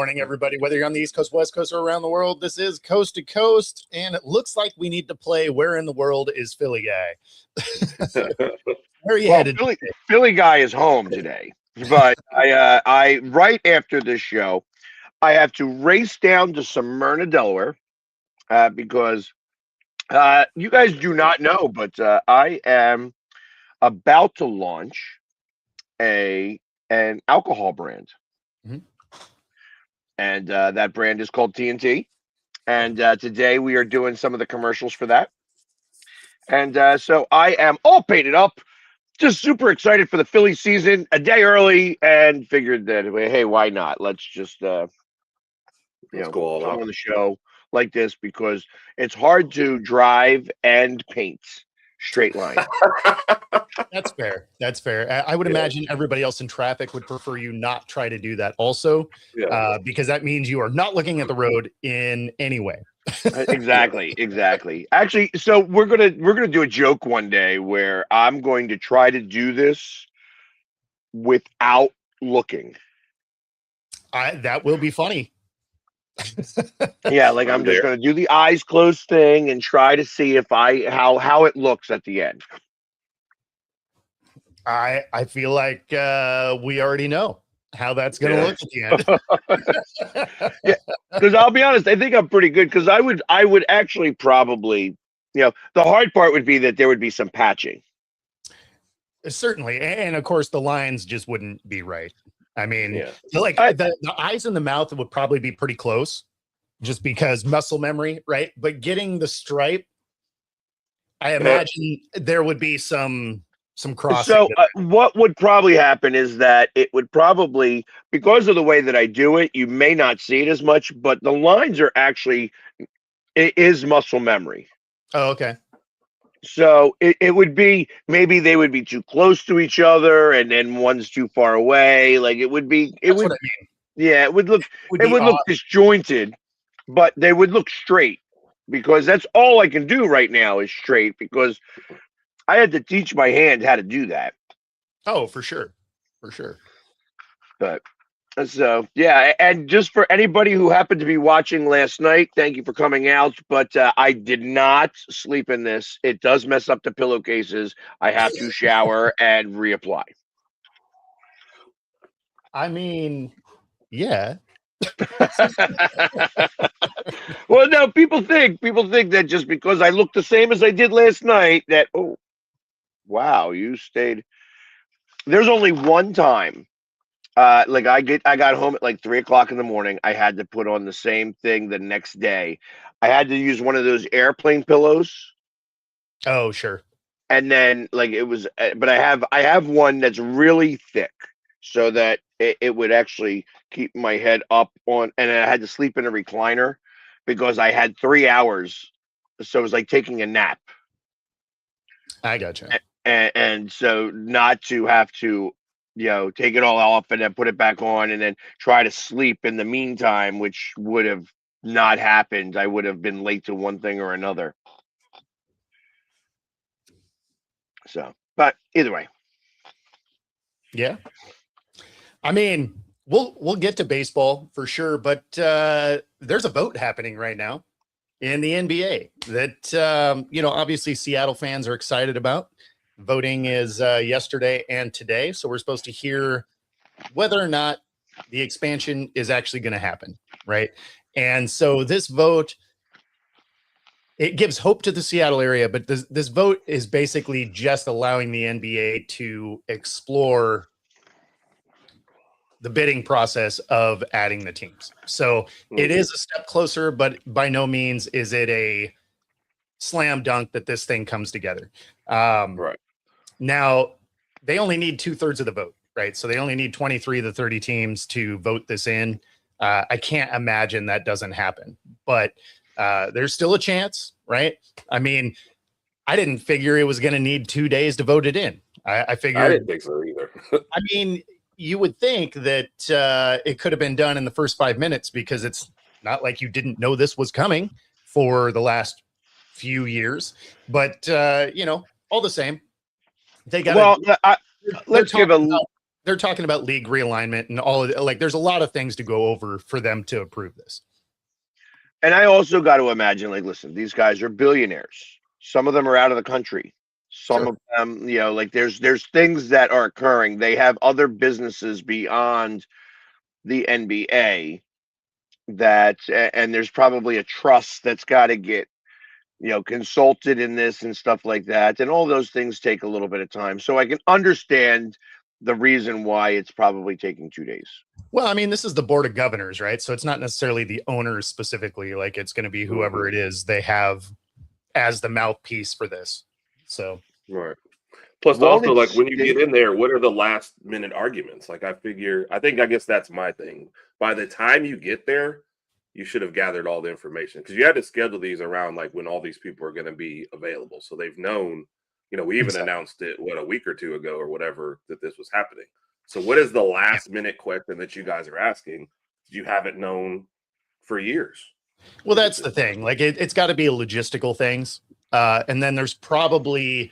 morning, everybody. Whether you're on the East Coast, West Coast, or around the world, this is Coast to Coast, and it looks like we need to play Where in the World is Philly Guy? Where are you headed? Philly Guy is home today, but I right after this show, I have to race down to Smyrna, Delaware, because you guys do not know, but I am about to launch an alcohol brand. Mhm. And that brand is called TNT. And today we are doing some of the commercials for that. And so I am all painted up, just super excited for the Philly season, a day early, and figured that, hey, why not? Let's just Let's go all come out. on the show like this, because it's hard to drive and paint straight line. That's fair. That's fair. I would imagine everybody else in traffic would prefer you not try to do that also, because that means you are not looking at the road in any way. Exactly. Actually, so we're gonna do a joke one day where I'm going to try to do this without looking. That will be funny. Yeah, like I'm just gonna do the eyes closed thing and try to see if how it looks at the end. I feel like we already know how that's going to look at the end. Yeah, because I'll be honest, I think I'm pretty good, because I would actually probably, the hard part would be that there would be some patching. Certainly, and of course the lines just wouldn't be right. I mean, like the eyes and the mouth would probably be pretty close, just because muscle memory, right? But getting the stripe, I imagine there would be some crossing. So what would probably happen is that it would probably, because of the way that I do it, you may not see it as much, but the lines are actually, it is muscle memory. Oh, okay. So it would be, maybe they would be too close to each other, and then one's too far away. Like it would be, That's what I mean. Yeah, it would look disjointed, but they would look straight, because that's all I can do right now is straight, because I had to teach my hand how to do that. Oh, for sure. But so, yeah, and just for anybody who happened to be watching last night, thank you for coming out. But I did not sleep in this. It does mess up the pillowcases. I have to shower and reapply. I mean, yeah. Well, no, people think that just because I look the same as I did last night, that, oh, wow, you stayed. There's only one time. Like I got home at like 3:00 in the morning. I had to put on the same thing the next day. I had to use one of those airplane pillows. Oh, sure. And then like it was, but I have one that's really thick, so that it would actually keep my head up on, and I had to sleep in a recliner because I had 3 hours. So it was like taking a nap. I gotcha. And so not to have to, take it all off and then put it back on and then try to sleep in the meantime, which would have not happened. I would have been late to one thing or another. So, but either way. Yeah. I mean, we'll get to baseball for sure, but there's a vote happening right now in the NBA that, obviously Seattle fans are excited about. Voting is yesterday and today, so we're supposed to hear whether or not the expansion is actually going to happen, right? And so this vote, it gives hope to the Seattle area, but this vote is basically just allowing the NBA to explore the bidding process of adding the teams. So it is a step closer, but by no means is it a slam dunk that this thing comes together. Right. Now, they only need 2/3 of the vote, right? So they only need 23 of the 30 teams to vote this in. I can't imagine that doesn't happen, but there's still a chance, right? I mean, I didn't figure it was going to need 2 days to vote it in. I figured. I didn't think so either. I mean, you would think that it could have been done in the first 5 minutes, because it's not like you didn't know this was coming for the last few years. But, all the same. They got. Well, let's give a they're talking about league realignment and all of it. Like, there's a lot of things to go over for them to approve this. And I also got to imagine, like, listen, these guys are billionaires. Some of them are out of the country. Some Sure. of them, you know, like there's things that are occurring. They have other businesses beyond the NBA and there's probably a trust that's got to get, you know, consulted in this and stuff like that. And all those things take a little bit of time. So I can understand the reason why it's probably taking 2 days. Well, I mean, this is the board of governors, right? So it's not necessarily the owners specifically. Like, it's going to be whoever it is they have as the mouthpiece for this. So, Right. Plus, Well, also, like, it's- when you get in there, what are the last minute arguments? Like, I guess that's my thing. By the time you get there, you should have gathered all the information, because you had to schedule these around like when all these people are going to be available. So they've known, you know, we even Exactly. announced it, a week or two ago or whatever, that this was happening. So what is the last minute question that you guys are asking? You haven't known for years. well, that's the thing. Like, it's got to be a logistical things. And then there's probably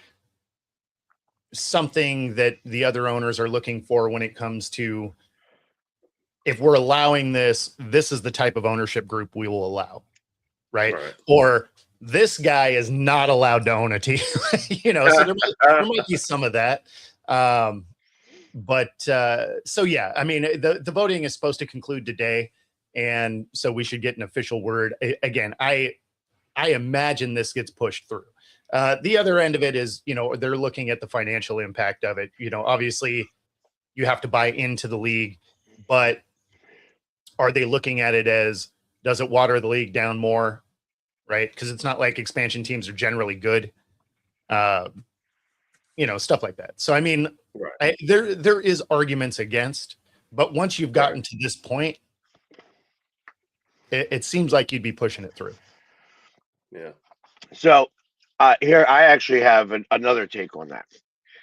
something that the other owners are looking for when it comes to, if we're allowing this, this is the type of ownership group we will allow, right? Or this guy is not allowed to own a team. You know, so there might be some of that. So yeah, I mean, the voting is supposed to conclude today, and so we should get an official word. Again, I imagine this gets pushed through. The other end of it is, you know, they're looking at the financial impact of it. You know, obviously you have to buy into the league, but are they looking at it as, does it water the league down more? Right? Because it's not like expansion teams are generally good. You know, stuff like that. So, I mean, there is arguments against, but once you've gotten to this point, it seems like you'd be pushing it through. Yeah. So here, I actually have another take on that.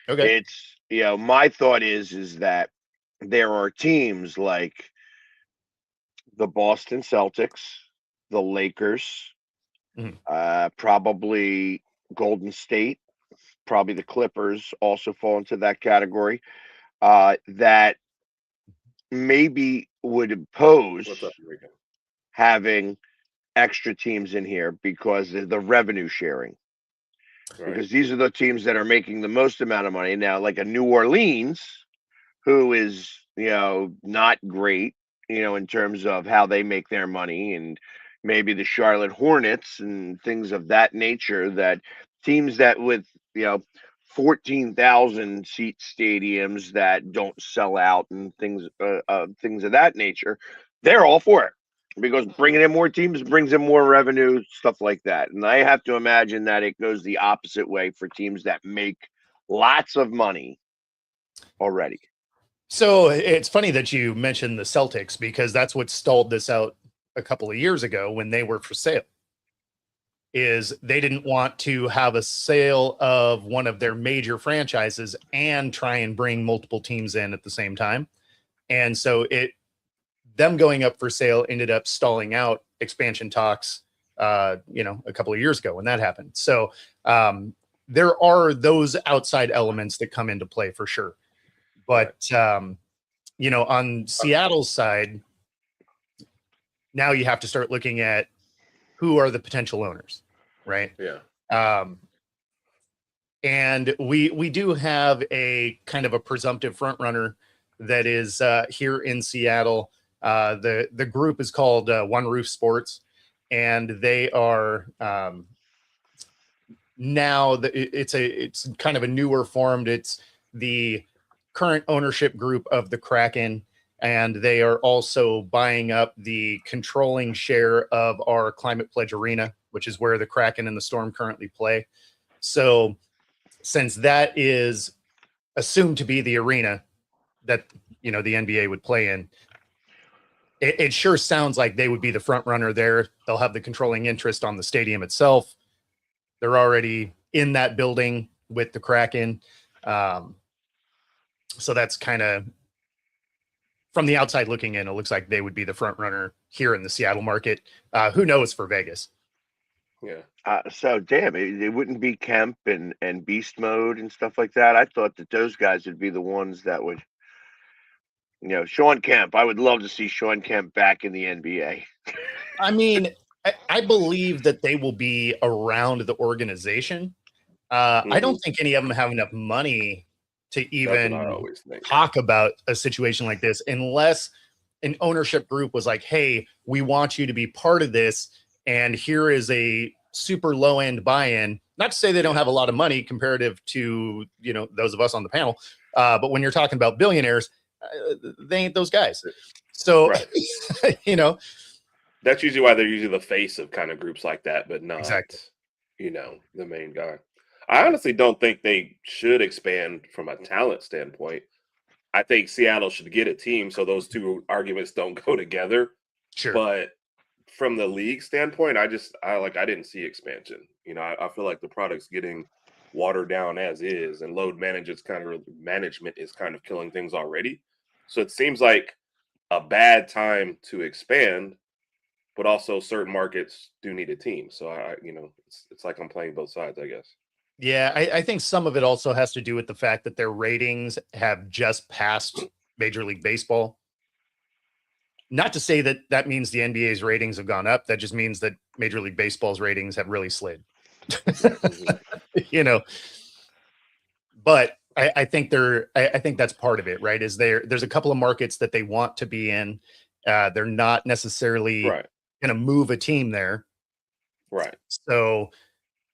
Okay. It's, you know, my thought is that there are teams like the Boston Celtics, the Lakers, probably Golden State, probably the Clippers also fall into that category, that maybe would oppose having extra teams in here because of the revenue sharing. Because these are the teams that are making the most amount of money now, like a New Orleans, who is, you know, not great, you know, in terms of how they make their money, and maybe the Charlotte Hornets and things of that nature, that teams that with, you know, 14,000 seat stadiums that don't sell out and things of that nature, they're all for it, because bringing in more teams brings in more revenue, stuff like that. And I have to imagine that it goes the opposite way for teams that make lots of money already. So it's funny that you mentioned the Celtics, because that's what stalled this out a couple of years ago when they were for sale. Is they didn't want to have a sale of one of their major franchises and try and bring multiple teams in at the same time. And so them going up for sale ended up stalling out expansion talks, you know, a couple of years ago when that happened. So there are those outside elements that come into play for sure. But, you know, on Seattle's side, now you have to start looking at who are the potential owners, right? Yeah. And we do have a kind of a presumptive front runner that is here in Seattle. The group is called One Roof Sports, and they are now it's kind of a newer formed. It's the current ownership group of the Kraken, and they are also buying up the controlling share of our Climate Pledge Arena, which is where the Kraken and the Storm currently play. So since that is assumed to be the arena that, you know, the NBA would play in, it sure sounds like they would be the front runner there. They'll have the controlling interest on the stadium itself. They're already in that building with the Kraken. So that's kind of, from the outside looking in, it looks like they would be the front runner here in the Seattle market. Who knows for Vegas? Yeah. So damn, it wouldn't be Kemp and Beast Mode and stuff like that. I thought that those guys would be the ones that would Sean Kemp. I would love to see Sean Kemp back in the NBA. I mean, I believe that they will be around the organization. I don't think any of them have enough money to That's what I even always think. talk about a situation like this unless an ownership group was like, hey, we want you to be part of this, and here is a super low end buy-in. Not to say they don't have a lot of money comparative to those of us on the panel, but when you're talking about billionaires, they ain't those guys. So Right. That's usually why they're usually the face of kind of groups like that, but not Exactly. the main guy. I honestly don't think they should expand from a talent standpoint. I think Seattle should get a team so those two arguments don't go together. Sure. But from the league standpoint, I didn't see expansion. I feel like the product's getting watered down as is, and load management is kind of killing things already. So it seems like a bad time to expand, but also certain markets do need a team. So it's like I'm playing both sides, I guess. Yeah, I think some of it also has to do with the fact that their ratings have just passed Major League Baseball. Not to say that that means the NBA's ratings have gone up. That just means that Major League Baseball's ratings have really slid. But I think I think that's part of it, right? Is there's a couple of markets that they want to be in. They're not necessarily Right. going to move a team there. Right. So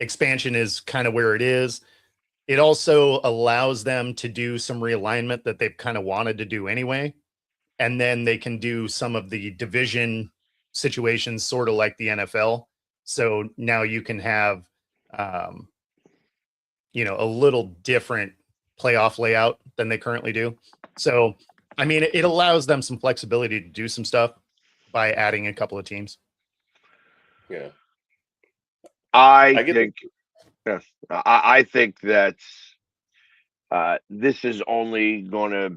expansion is kind of where it is. It also allows them to do some realignment that they've kind of wanted to do anyway. And then they can do some of the division situations, sort of like the NFL. So now you can have, a little different playoff layout than they currently do. So, I mean, it allows them some flexibility to do some stuff by adding a couple of teams. Yeah. I think that this is only going to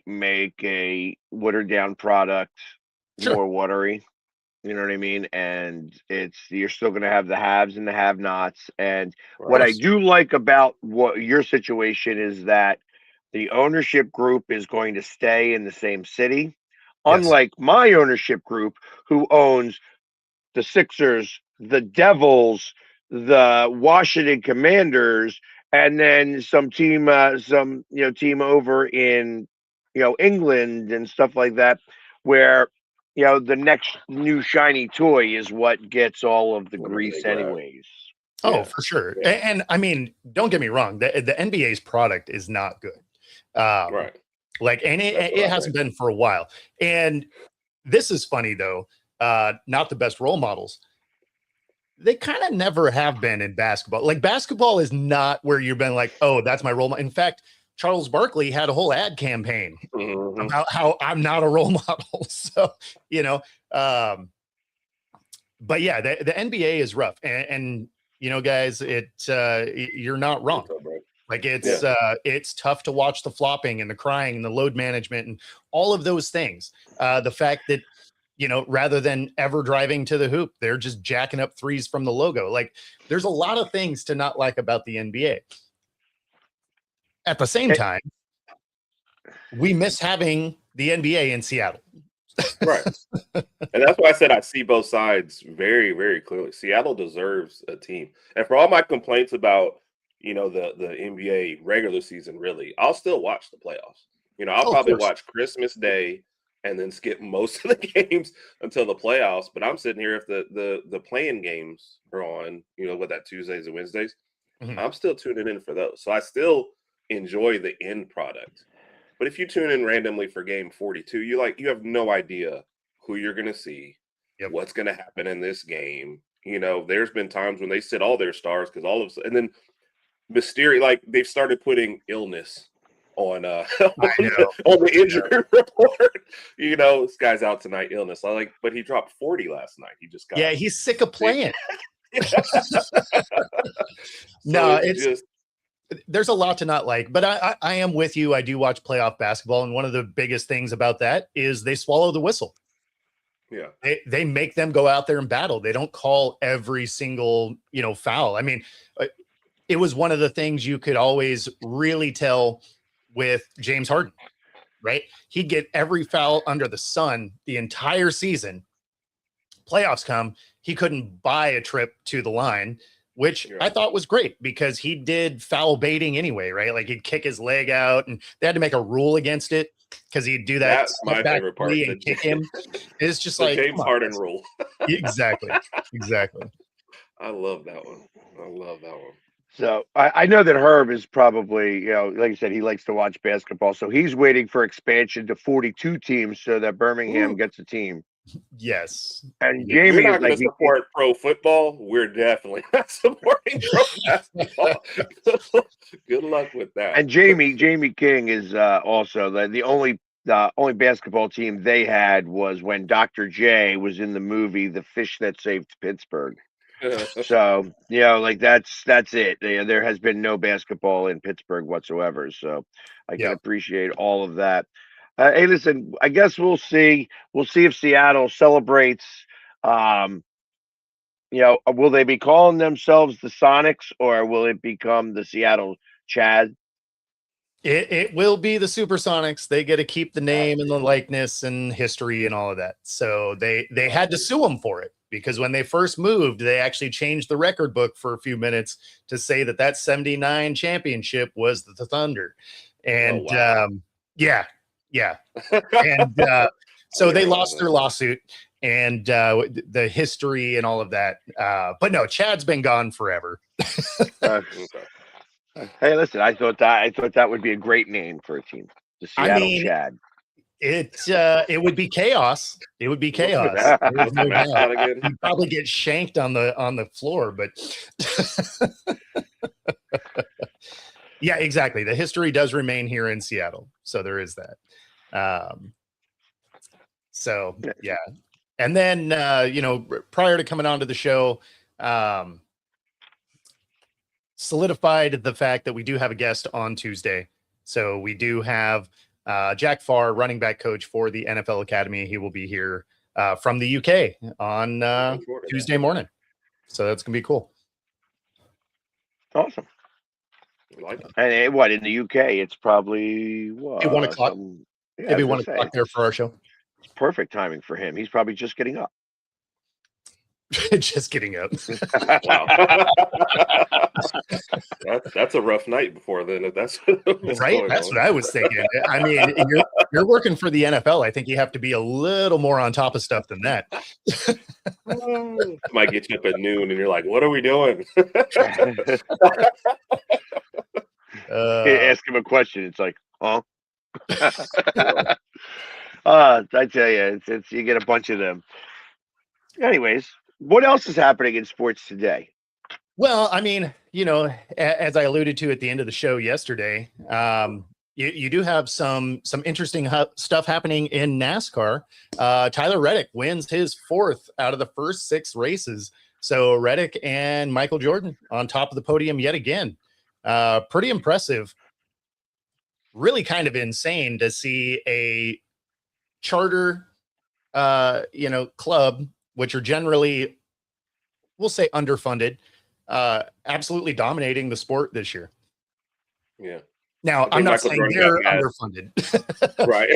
make a watered down product more watery. You know what I mean? And you're still going to have the haves and the have-nots. And what I do like about what your situation is that the ownership group is going to stay in the same city, unlike my ownership group who owns the Sixers, the Devils, the Washington Commanders, and then some team over in England and stuff like that, where the next new shiny toy is what gets all of the grease anyways. Oh, for sure. And I mean, don't get me wrong, the NBA's product is not good. Right. And it hasn't been for a while. And this is funny though. Not the best role models. They kind of never have been in basketball. Like, basketball is not where you've been like, oh, that's my role model. In fact, Charles Barkley had a whole ad campaign about how I'm not a role model. So, but yeah, the NBA is rough. And guys, you're not wrong. Like, it's tough to watch the flopping and the crying and the load management and all of those things. The fact that, rather than ever driving to the hoop, they're just jacking up threes from the logo. Like, there's a lot of things to not like about the NBA. At the same time, we miss having the NBA in Seattle. Right. And that's why I said I see both sides very, very clearly. Seattle deserves a team. And for all my complaints about, the NBA regular season, really, I'll still watch the playoffs. I'll probably watch Christmas Day and then skip most of the games until the playoffs. But I'm sitting here, if the playing games are on, with that Tuesdays and Wednesdays, I'm still tuning in for those. So I still enjoy the end product. But if you tune in randomly for game 42, you have no idea who you're going to see, what's going to happen in this game. There's been times when they sit all their stars because all of a sudden, and then mysterious, like, they've started putting illness on the injury report. This guy's out tonight, illness. But he dropped 40 last night. He just got he's sick of playing. No, there's a lot to not like, but I am with you. I do watch playoff basketball, and one of the biggest things about that is they swallow the whistle. Yeah, they make them go out there and battle. They don't call every single foul. I mean, it was one of the things you could always really tell with James Harden. right? He'd get every foul under the sun the entire season. Playoffs come, he couldn't buy a trip to the line, which I thought was great because he did foul baiting anyway, right? Like he'd kick his leg out, and they had to make a rule against it because he'd do that. That's my favorite part. And kick him. It's just the like James Harden rule. Exactly. I love that one. So I know that Herb is probably, like I said, he likes to watch basketball. So he's waiting for expansion to 42 teams so that Birmingham gets a team. Yes. And If Jamie we're not is going like, to support pro football, we're definitely not supporting pro basketball. Good luck with that. and Jamie King is also the only basketball team they had was when Dr. J was in the movie The Fish That Saved Pittsburgh. So like that's it. There has been no basketball in Pittsburgh whatsoever. So I can appreciate all of that. Hey, listen, I guess we'll see. We'll see if Seattle celebrates. Will they be calling themselves the Sonics or will it become the Seattle Chad? It will be the Supersonics. They get to keep the name and the likeness and history and all of that. So they had to sue them for it because when they first moved, they actually changed the record book for a few minutes to say that 79 championship was the Thunder. And yeah. And so they lost their lawsuit and the history and all of that. But no, Chad's been gone forever. Hey, listen, I thought that would be a great name for a team. The Seattle Chad. It would be chaos. It would be chaos. You'd probably get shanked on the floor, but yeah, exactly. The history does remain here in Seattle. So there is that. So yeah. And then prior to coming onto the show, solidified the fact that we do have a guest on Tuesday. So we do have Jack Farr, running back coach for the NFL Academy. He will be here from the UK on Tuesday morning. So that's going to be cool. Awesome. And what, in the UK, it's probably what? 1 o'clock. Maybe 1 o'clock there for our show. It's perfect timing for him. He's probably just getting up. Just getting up. Wow. That's a rough night before then. That's right. That's what I was thinking. I mean, you're working for the NFL. I think you have to be a little more on top of stuff than that. Might get you up at noon and you're like, what are we doing? Ask him a question. It's like, huh? I tell you, it's you get a bunch of them. Anyways, what else is happening in sports today? Well, I mean, as I alluded to at the end of the show yesterday, you do have some interesting stuff happening in NASCAR. Tyler Reddick wins his 4th out of the first 6 races. So Reddick and Michael Jordan on top of the podium yet again. Pretty impressive. Really kind of insane to see a charter, club, which are generally, we'll say, underfunded, absolutely dominating the sport this year. Yeah. Now, I'm not saying they're underfunded. Right.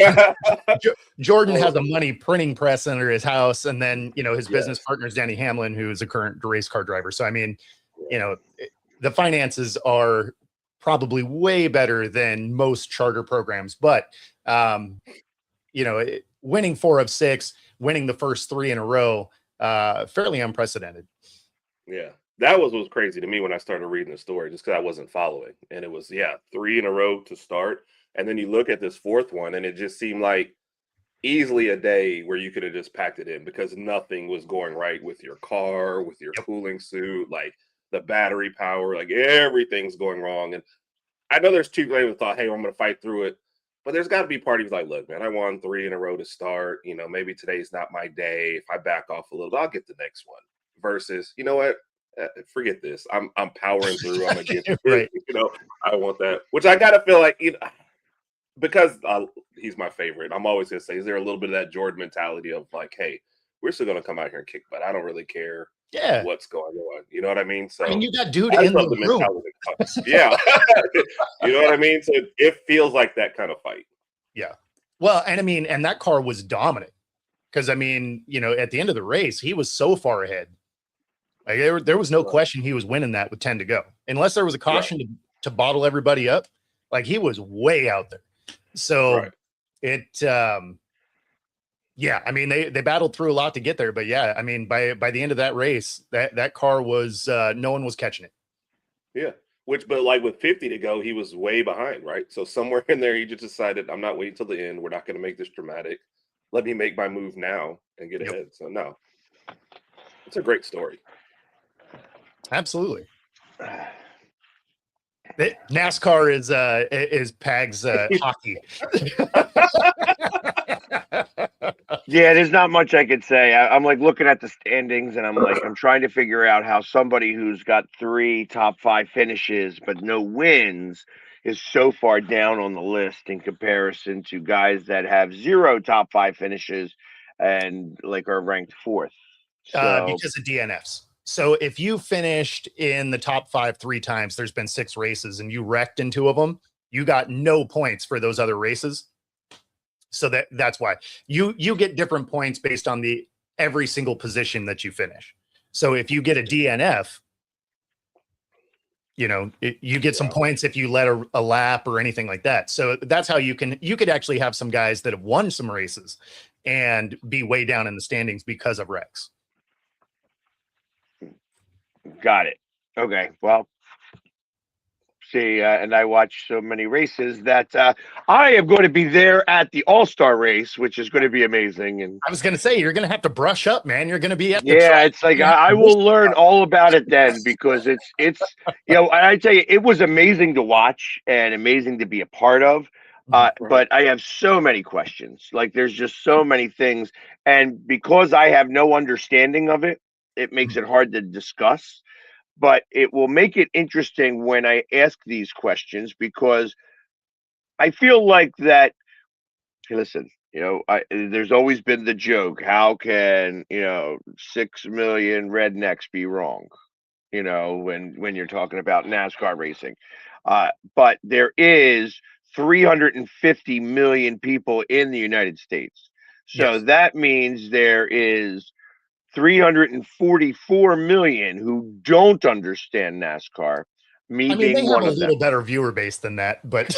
Jordan has a money printing press under his house, and then, his business partner is Danny Hamlin, who is a current race car driver. So, I mean, the finances are probably way better than most charter programs, but, winning 4 of 6, winning the first 3 in a row, fairly unprecedented. Yeah. That was crazy to me when I started reading the story, just because I wasn't following. And it was, 3 in a row to start. And then you look at this 4th one, and it just seemed like easily a day where you could have just packed it in because nothing was going right with your car, with your cooling suit, like the battery power, like everything's going wrong. And I know there's two players that thought, hey, I'm going to fight through it. But there's got to be parties like, look, man, I won 3 in a row to start. Maybe today's not my day. If I back off a little, I'll get the next one. Versus, you know what? Forget this. I'm powering through. I'm gonna get right. I want that. Which I gotta feel like, because he's my favorite. I'm always gonna say, is there a little bit of that Jordan mentality of like, hey, we're still gonna come out here and kick butt. I don't really care. Yeah. What's going on? You know what I mean? So you got dude in the room. Yeah. You know what I mean? So it feels like that kind of fight. Yeah. Well, and I mean, and that car was dominant because I mean, at the end of the race, he was so far ahead. Like there was no Right. question he was winning that with 10 to go, unless there was a caution to bottle everybody up. Like he was way out there. So Right. yeah, I mean, they battled through a lot to get there, but yeah, I mean, by the end of that race, that car was no one was catching it. Yeah. But like with 50 to go, he was way behind, right? So somewhere in there, he just decided, I'm not waiting till the end. We're not going to make this dramatic. Let me make my move now and get Yep. ahead. So no, it's a great story. Absolutely. NASCAR is Pag's hockey. Yeah, there's not much I could say. I'm like looking at the standings, and I'm trying to figure out how somebody who's got 3 top 5 finishes but no wins is so far down on the list in comparison to guys that have 0 top 5 finishes and like are ranked 4th. So Because of DNFs. So if you finished in the top 5 3 times, there's been 6 races and you wrecked in 2 of them, you got no points for those other races. So that's why you get different points based on every single position that you finish. So if you get a DNF, you get some points if you let a lap or anything like that. So that's how you could actually have some guys that have won some races and be way down in the standings because of wrecks. got it. Okay. Well, see, and I watch so many races that I am going to be there at the All-Star race, which is going to be amazing. And I was going to say, you're going to have to brush up, man. You're going to be at the yeah, track. it's like I will learn all about it then, because it's I tell you, it was amazing to watch and amazing to be a part of. But I have so many questions. Like there's just so many things, and because I have no understanding of it, it makes it hard to discuss. But it will make it interesting when I ask these questions, because I feel like that. Hey, listen, there's always been the joke: how can 6 million rednecks be wrong? When you're talking about NASCAR racing, but there is 350 million people in the United States, so Yes. that means there is 344 million who don't understand NASCAR, me I mean, they being have one a of them. little better viewer base than that, but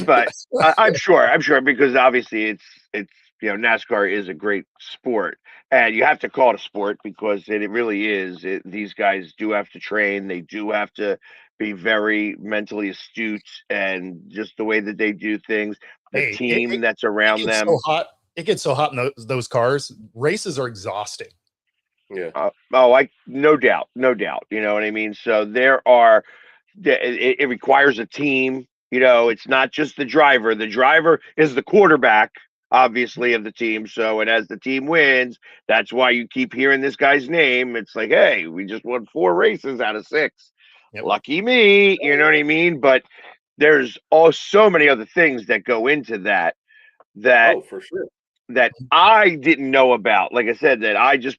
But I'm sure, because obviously it's NASCAR is a great sport, and you have to call it a sport because it really is. These guys do have to train. They do have to be very mentally astute, and just the way that they do things, the hey, team that's it around gets them. so hot. It gets so hot in those cars. Races are exhausting. Yeah. No doubt, no doubt. You know what I mean? So it requires a team. It's not just the driver. The driver is the quarterback, obviously, of the team. So, and as the team wins, that's why you keep hearing this guy's name. It's like, hey, we just won 4 races out of 6. Yep. Lucky me. You know what I mean? But there's so many other things that go into that. Oh, for sure. That I didn't know about. Like I said,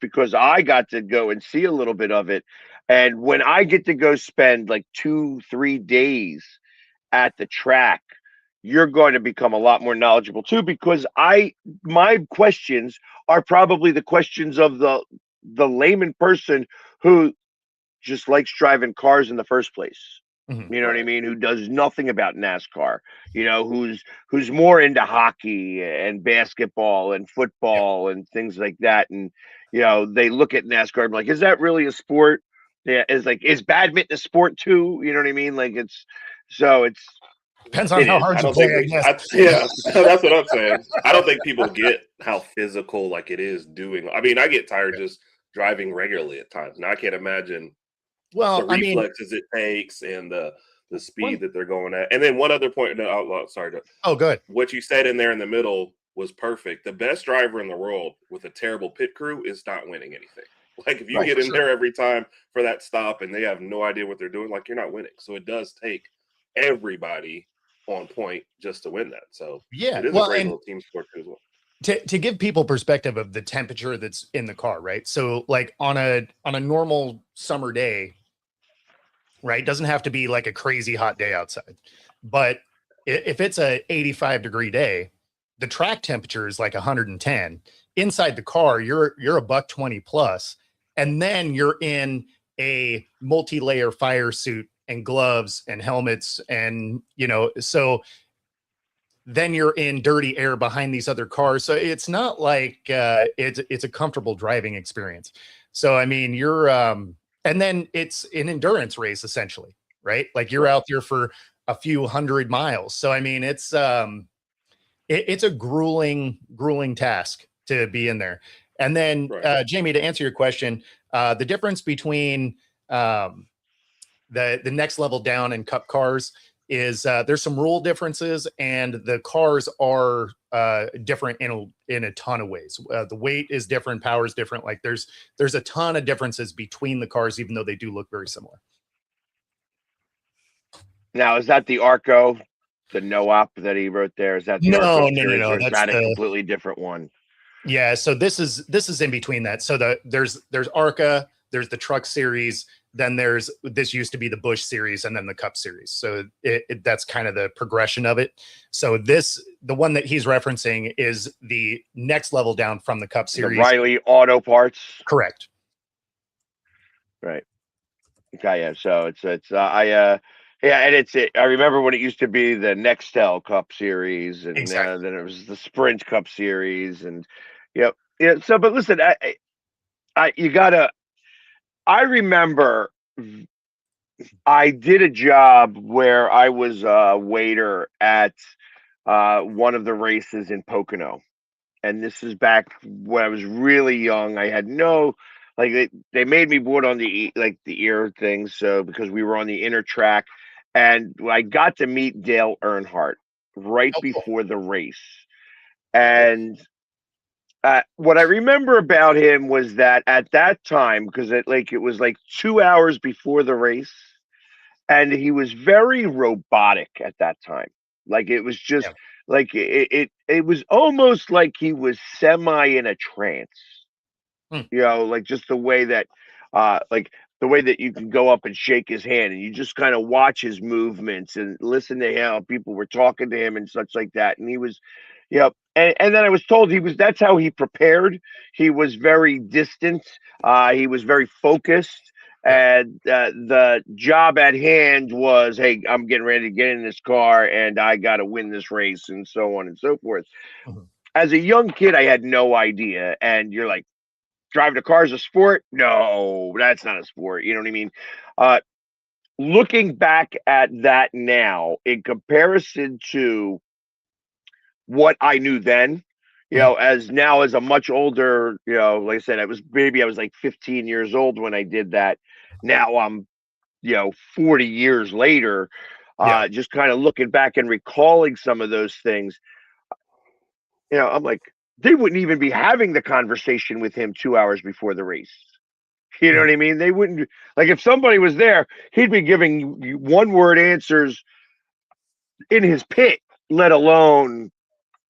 because I got to go and see a little bit of it. And when I get to go spend like 2-3 days at the track, you're going to become a lot more knowledgeable too, because my questions are probably the questions of the layman person who just likes driving cars in the first place. Mhm. You know what I mean? Who does nothing about NASCAR? Who's more into hockey and basketball and football and things like that. And they look at NASCAR and be like, is that really a sport? Yeah, is badminton a sport too? You know what I mean? Like it's Depends on it how is. hard I you don't play, think I guess. yeah, that's what I'm saying. I don't think people get how physical like it is doing. I mean, I get tired just driving regularly at times. Now I can't imagine the Well, I mean, reflexes it takes and the speed that they're going at. And then one other point, no, sorry, good. what you said in there in the middle was perfect. The best driver in the world with a terrible pit crew is not winning anything. Like if you Right, get for in sure. there every time for that stop and they have no idea what they're doing, like you're not winning. So it does take everybody on point just to win that. So Yeah. it is a Well, great and little team sport too as well. to give people perspective of the temperature that's in the car, right? So like on a normal summer day, right? Doesn't have to be like a crazy hot day outside. But if it's a 85-degree day, the track temperature is like 110. Inside the car, you're a $120 plus, and then you're in a multi-layer fire suit and gloves and helmets, and so then you're in dirty air behind these other cars. So it's not like it's a comfortable driving experience. So I mean, you're and then it's an endurance race essentially, right? Like you're out there for a few hundred miles. So I mean, it's a grueling task to be in there. And then Jamie, to answer your question, the difference between the next level down in Cup cars is there's some rule differences, and the cars are different in a ton of ways. The weight is different, power is different. Like there's a ton of differences between the cars, even though they do look very similar. Now, is that the Arco, the no-op that he wrote there? Is that the Arco series, or is that a completely different one? Yeah, so this is in between that. So there's ARCA, there's the Truck Series, then this used to be the Busch Series, and then the Cup Series. So that's kind of the progression of it. So the one that he's referencing is the next level down from the Cup Series. The Riley Auto Parts. Correct. Right. Okay. Yeah. So I remember when it used to be the Nextel Cup Series, and Exactly. then it was the Sprint Cup Series, and yeah. So, but listen, I remember I did a job where I was a waiter at one of the races in Pocono, and this is back when I was really young. I had no, like, they made me put on the ear things, so because we were on the inner track, and I got to meet Dale Earnhardt right before the race, and what I remember about him was that at that time, because it was like 2 hours before the race, and he was very robotic at that time. Like it was just like it was almost like he was semi in a trance. Like just the way that the way that you can go up and shake his hand, and you just kind of watch his movements and listen to how people were talking to him and such like that. And he was, and then I was told that's how he prepared. He was very distant. He was very focused. And the job at hand was, hey, I'm getting ready to get in this car and I got to win this race, and so on and so forth. As a young kid, I had no idea. And you're like, driving a car is a sport? No, that's not a sport. You know what I mean? Looking back at that now, in comparison to what I knew then, as a much older, like I said, I was like 15 years old when I did that. Now I'm, 40 years later, just kind of looking back and recalling some of those things. I'm like, they wouldn't even be having the conversation with him 2 hours before the race. You know what I mean? They wouldn't, like, if somebody was there, he'd be giving you one-word answers in his pit, let alone,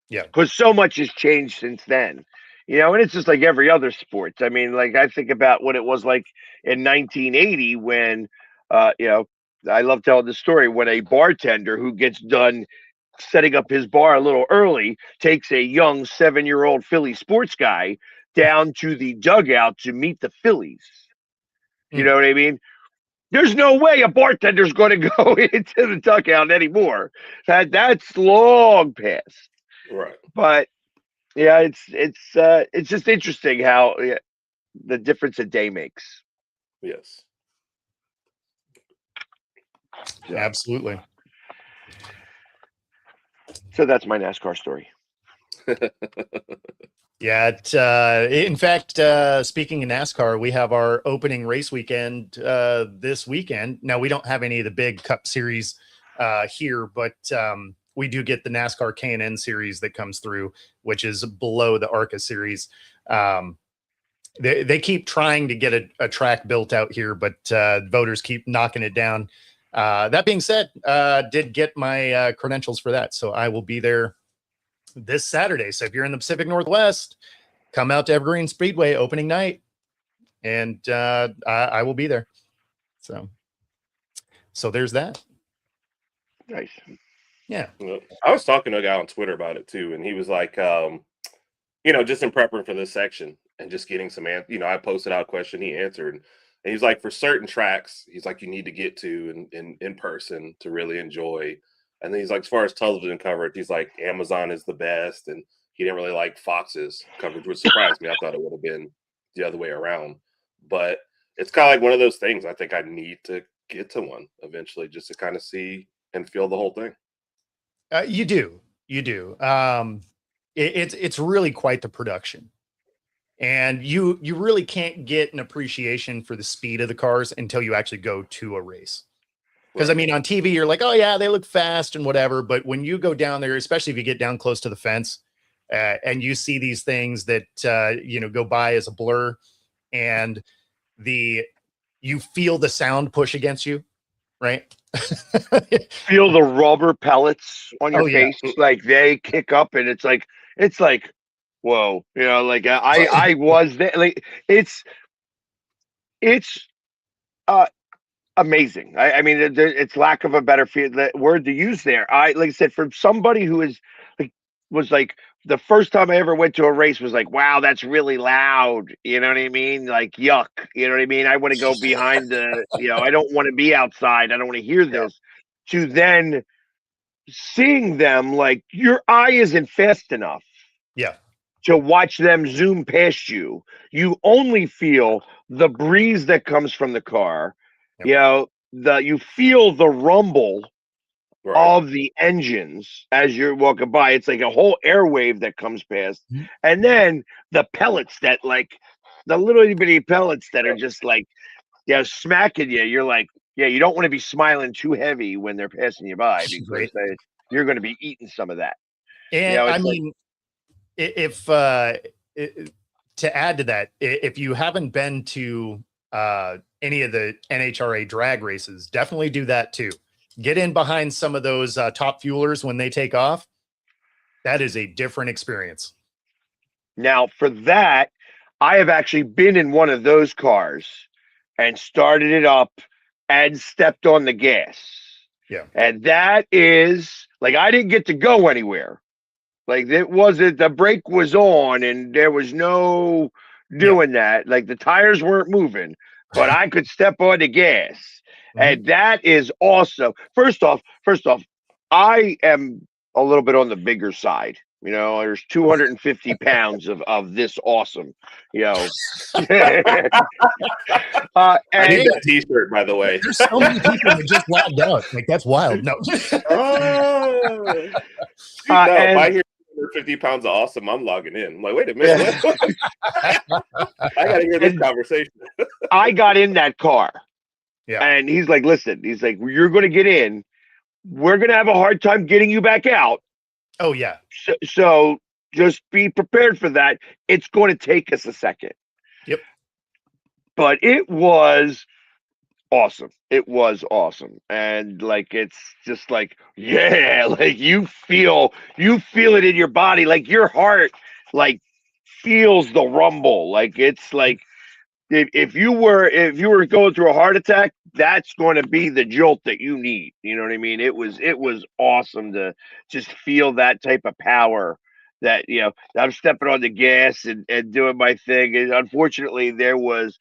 because so much has changed since then. And it's just like every other sport. I mean, like, I think about what it was like in 1980 when, I love telling the story when a bartender who gets done setting up his bar a little early takes a young 7-year-old Philly sports guy down to the dugout to meet the Phillies. You know what I mean? There's no way a bartender's going to go into the dugout anymore. That's long past. Right. But yeah, it's just interesting how the difference a day makes. Yes. So. Absolutely. So that's my NASCAR story. Yeah. In fact, speaking of NASCAR, we have our opening race weekend this weekend. Now, we don't have any of the big Cup Series here, but we do get the NASCAR K&N Series that comes through, which is below the ARCA Series. They keep trying to get a track built out here, but voters keep knocking it down. That being said, did get my credentials for that, so I will be there this Saturday. So if you're in the Pacific Northwest, come out to Evergreen Speedway opening night, and I will be there. So there's that. Nice. Yeah. I was talking to a guy on Twitter about it too, and he was like, just in prepping for this section and just getting some I posted out a question, he answered, and he's like, for certain tracks, he's like, you need to get to in person to really enjoy. And then he's like, as far as television coverage, he's like, Amazon is the best, and he didn't really like Fox's coverage, which surprised me. I thought it would have been the other way around, but it's kind of like one of those things. I think I need to get to one eventually just to kind of see and feel the whole thing. You do. It's really quite the production, and you really can't get an appreciation for the speed of the cars until you actually go to a race. Because I mean, on TV, you're like, oh yeah, they look fast and whatever. But when you go down there, especially if you get down close to the fence, and you see these things that go by as a blur, and you feel the sound push against you, right? Feel the rubber pellets on your face, like they kick up, and it's like whoa, like I was there, like it's amazing. I mean, it's lack of a better word to use there. Like I said, from somebody who was like the first time I ever went to a race was like, wow, that's really loud. You know what I mean? Like, yuck. You know what I mean? I want to go behind I don't want to be outside. I don't want to hear this. To then seeing them, like, your eye isn't fast enough. Yeah. To watch them zoom past you. You only feel the breeze that comes from the car. Yep. You feel the rumble of the engines as you're walking by. It's like a whole airwave that comes past. Mm-hmm. And then the pellets that, like, the little bitty pellets that are just like, smacking you. You're like, you don't want to be smiling too heavy when they're passing you by, because you're going to be eating some of that. And I mean, if to add to that, if you haven't been to any of the NHRA drag races, definitely do that too. Get in behind some of those top fuelers when they take off. That is a different experience. Now, for that, I have actually been in one of those cars and started it up and stepped on the gas. Yeah. And that is, like, I didn't get to go anywhere. Like, the brake was on and there was no doing that. Like, the tires weren't moving, but I could step on the gas. Mm-hmm. And that is awesome. First off, I am a little bit on the bigger side. There's 250 pounds of this awesome, I need that T-shirt, by the way. There's so many people that just logged out. Like, that's wild. No. I hear 50 pounds of awesome. I'm logging in. I'm like, wait a minute. I got to hear this conversation. I got in that car. Yeah. And he's like, listen, you're going to get in. We're going to have a hard time getting you back out. Oh, yeah. So just be prepared for that. It's going to take us a second. Yep. But it was awesome. It was awesome. And like, it's just like, like you feel it in your body. Like your heart, like, feels the rumble. Like, it's like, if you were going through a heart attack, that's going to be the jolt that you need. You know what I mean? It was awesome to just feel that type of power that, I'm stepping on the gas and doing my thing. And unfortunately, there was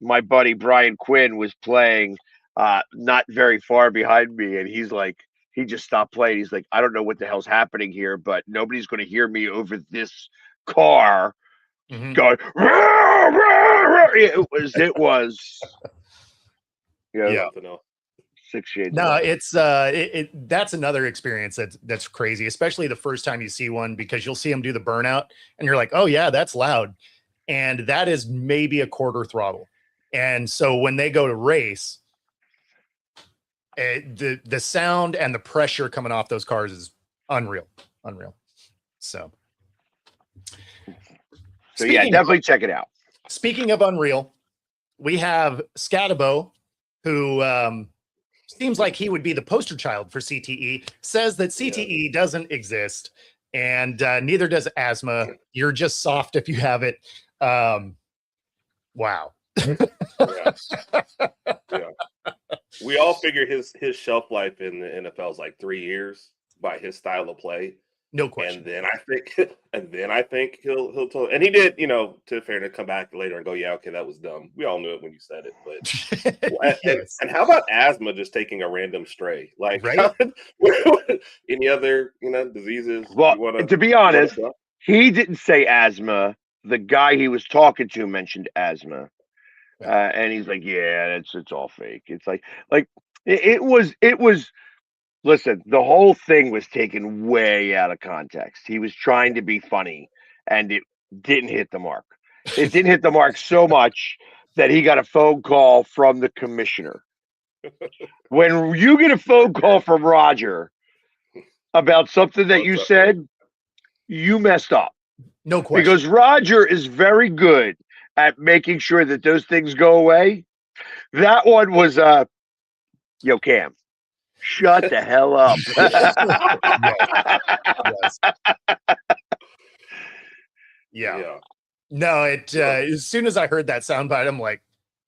my buddy Brian Quinn was playing not very far behind me, and he's like, he just stopped playing. He's like, I don't know what the hell's happening here, but nobody's going to hear me over this car. Mm-hmm. Going, rah, rah, rah. It was 6 shades. No, it's that's another experience that's crazy, especially the first time you see one, because you'll see them do the burnout and you're like, oh yeah, that's loud, and that is maybe a quarter throttle. And so when they go to race, the sound and the pressure coming off those cars is unreal. So definitely check it out. Speaking of unreal, we have Scatabo, who seems like he would be the poster child for CTE, says that CTE doesn't exist, and neither does asthma. You're just soft if you have it. Wow. Yeah. We all figure his shelf life in the NFL is like 3 years by his style of play. No question. And then I think he'll tell, and he did, to fairness, come back later and go, yeah, okay, that was dumb. We all knew it when you said it, but Yes. and how about asthma just taking a random stray? Like, Right? any other diseases? Well, to be honest, talk? he didn't say asthma. The guy he was talking to mentioned asthma, and he's like, "Yeah, it's all fake." It's like it was. Listen, the whole thing was taken way out of context. He was trying to be funny, and it didn't hit the mark. It didn't hit the mark so much that he got a phone call from the commissioner. When you get a phone call from Roger about something that you said, you messed up. No question. Because Roger is very good at making sure that those things go away. That one was yo, Cam, shut the hell up. Yes. Yeah. No, as soon as I heard that soundbite, I'm like,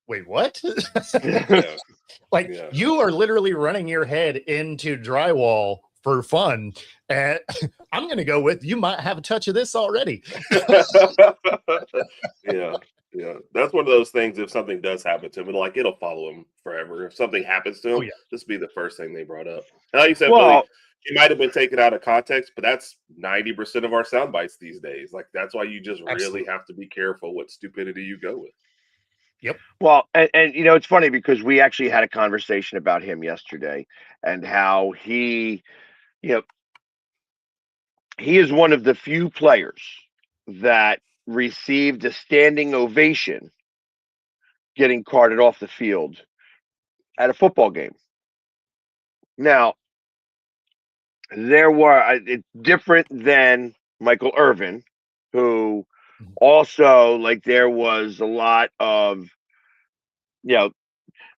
wait, what? Like, you are literally running your head into drywall for fun. And I'm going to go with, you might have a touch of this already. Yeah. That's one of those things. If something does happen to him, it'll follow him forever. If something happens to him, this will be the first thing they brought up. And like you said, Billy, it might have been taken out of context, but that's 90% of our sound bites these days. Like, that's why you just really have to be careful what stupidity you go with. Yep. Well, and it's funny because we actually had a conversation about him yesterday and how he is one of the few players that received a standing ovation getting carted off the field at a football game. Now, it's different than Michael Irvin, who also, like, there was a lot of,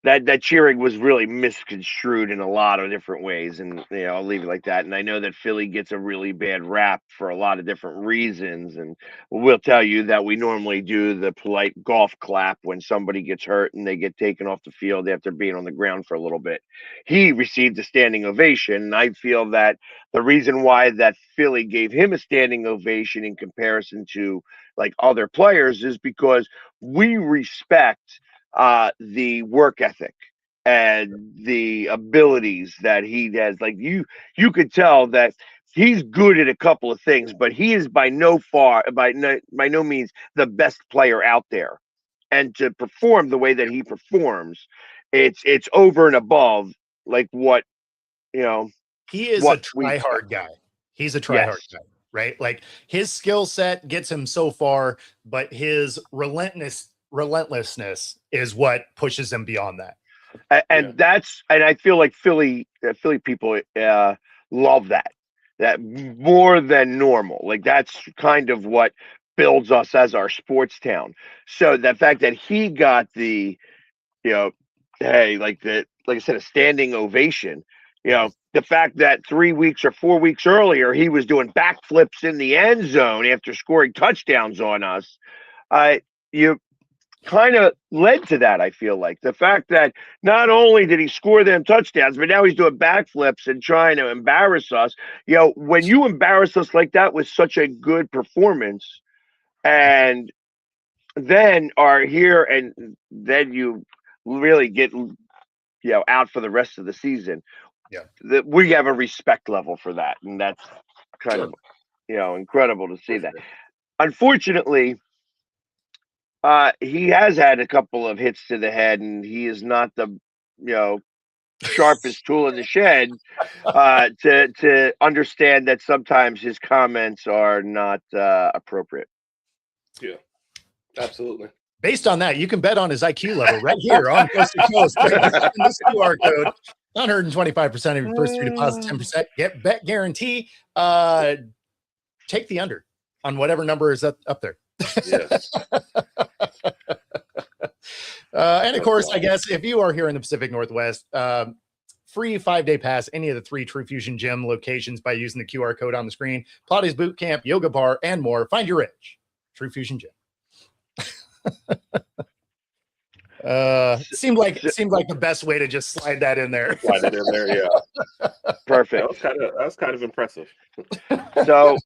that cheering was really misconstrued in a lot of different ways, and I'll leave it like that. And I know that Philly gets a really bad rap for a lot of different reasons, and we'll tell you that we normally do the polite golf clap when somebody gets hurt and they get taken off the field after being on the ground for a little bit. He received a standing ovation, and I feel that the reason why that Philly gave him a standing ovation in comparison to like other players is because we respect the work ethic and the abilities that he has. Like, you could tell that he's good at a couple of things, but he is by no means the best player out there. And to perform the way that he performs, it's over and above like what he is a try-hard guy. He's a try-hard guy, right? Like, his skill set gets him so far, but his relentlessness is what pushes him beyond that. And I feel like Philly people love that more than normal. Like, that's kind of what builds us as our sports town. So the fact that he got the hey, like I said, a standing ovation, the fact that 3 weeks or 4 weeks earlier he was doing backflips in the end zone after scoring touchdowns on us, you kind of led to that. I feel like the fact that not only did he score them touchdowns, but now he's doing backflips and trying to embarrass us. When you embarrass us like that with such a good performance, and then are here, and then you really get out for the rest of the season. That we have a respect level for that, and that's kind of incredible to see that. Unfortunately, he has had a couple of hits to the head, and he is not the sharpest tool in the shed to understand that sometimes his comments are not appropriate. Yeah, absolutely. Based on that, you can bet on his IQ level right here on Coast to Coast. This QR code, 125% of your first 3 deposits, 10%. Get bet guarantee. Take the under on whatever number is up there. Yes. And of course, I guess if you are here in the Pacific Northwest, free 5-day pass any of the 3 True Fusion Gym locations by using the QR code on the screen. Pilates boot camp, yoga bar, and more. Find your edge. True Fusion Gym. Seemed like the best way to just slide that in there. Slide it in there. Yeah, Perfect. that was kind of impressive. So,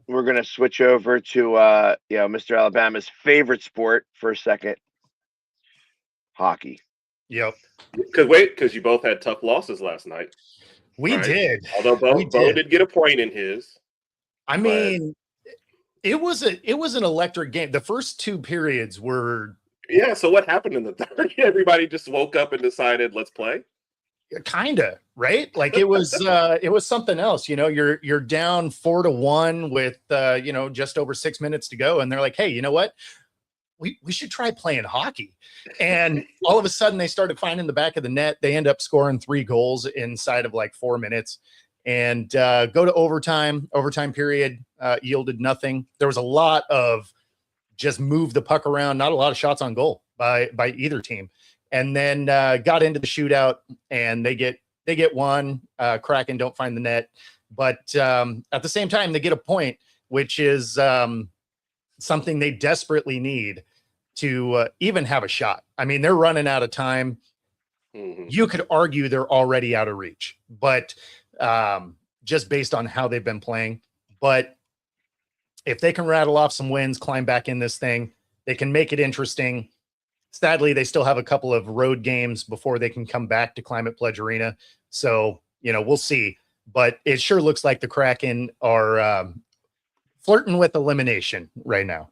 we're gonna switch over to Mr. Alabama's favorite sport for a second, hockey. Yep, Because you both had tough losses last night. we Right. did. Although Bo did get a point in his. I mean, it was an electric game. The first two periods were So what happened in the third? Everybody just woke up and decided, let's play. kinda right. Like it was something else. You're down 4-1 with just over 6 minutes to go, and they're like, hey, you know what? We should try playing hockey. And all of a sudden they started finding the back of the net. They end up scoring 3 goals inside of like 4 minutes and go to overtime. Overtime period yielded nothing. There was a lot of just move the puck around, not a lot of shots on goal by either team. And then got into the shootout and they get one. Kraken don't find the net. But at the same time, they get a point, which is something they desperately need to even have a shot. I mean, they're running out of time. Mm-hmm. You could argue they're already out of reach, but just based on how they've been playing. But if they can rattle off some wins, climb back in this thing, they can make it interesting. Sadly, they still have a couple of road games before they can come back to Climate Pledge Arena. So, we'll see. But it sure looks like the Kraken are flirting with elimination right now.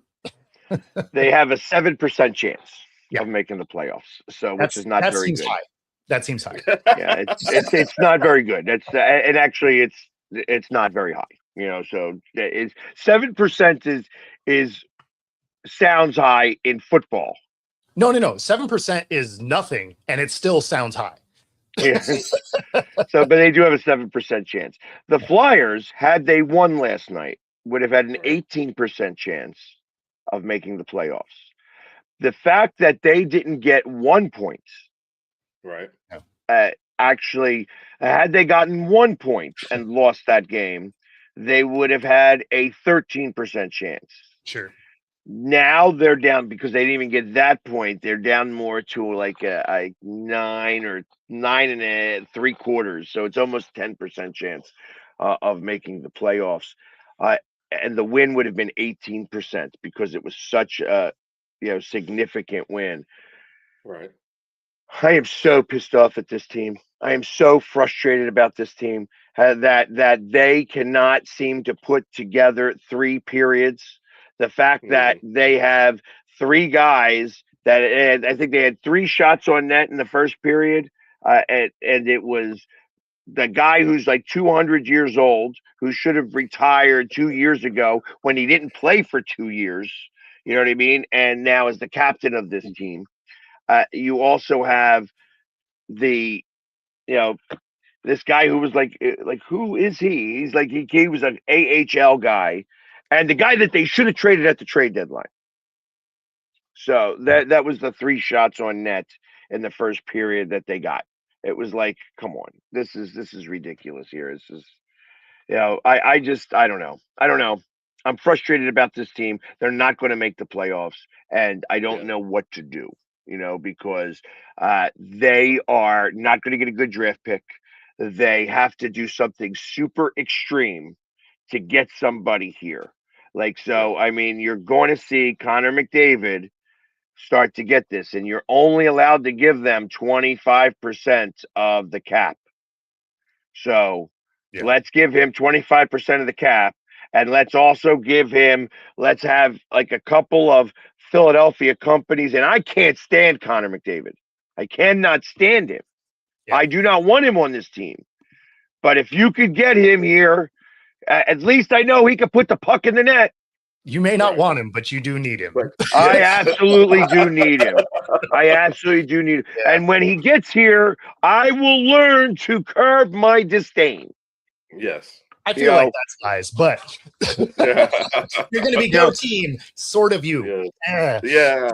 They have a 7% chance Yeah. of making the playoffs, which is not very good. High. That seems high. Yeah, it's not very good. And actually it's not very high. So it's 7% is sounds high in football. No. 7% is nothing, and it still sounds high. Yeah. But they do have a 7% chance. The Flyers, had they won last night, would have had an 18% chance of making the playoffs. The fact that they didn't get 1 point, right? Actually, had they gotten 1 point and lost that game, they would have had a 13% chance. Sure. Now they're down because they didn't even get that point. They're down more to like a 9 or 9 3/4. So it's almost 10% chance of making the playoffs. And the win would have been 18% because it was such a significant win. Right. I am so pissed off at this team. I am so frustrated about this team that they cannot seem to put together 3 periods. The fact that they have 3 guys that I think they had 3 shots on net in the first period, and it was the guy who's like 200 years old, who should have retired 2 years ago when he didn't play for 2 years. You know what I mean? And now is the captain of this team. You also have this guy who was like, who is he? He's like, he was an AHL guy, and the guy that they should have traded at the trade deadline. So that was the 3 shots on net in the first period that they got. It was like, come on, this is ridiculous here. This is, I don't know. I'm frustrated about this team. They're not going to make the playoffs, and I don't know what to do, because they are not going to get a good draft pick. They have to do something super extreme to get somebody here. I mean, you're going to see Connor McDavid start to get this, and you're only allowed to give them 25% of the cap. So let's give him 25% of the cap, and let's also let's have like a couple of Philadelphia companies. And I can't stand Connor McDavid. I cannot stand him. Yeah. I do not want him on this team. But if you could get him here, at least I know he could put the puck in the net. You may not want him, but you do need him. I absolutely do need him. I absolutely do need him. Yeah. And when he gets here, I will learn to curb my disdain. Yes. I feel like that's lies, but you're going to be go team, sort of you. Yeah. Yeah.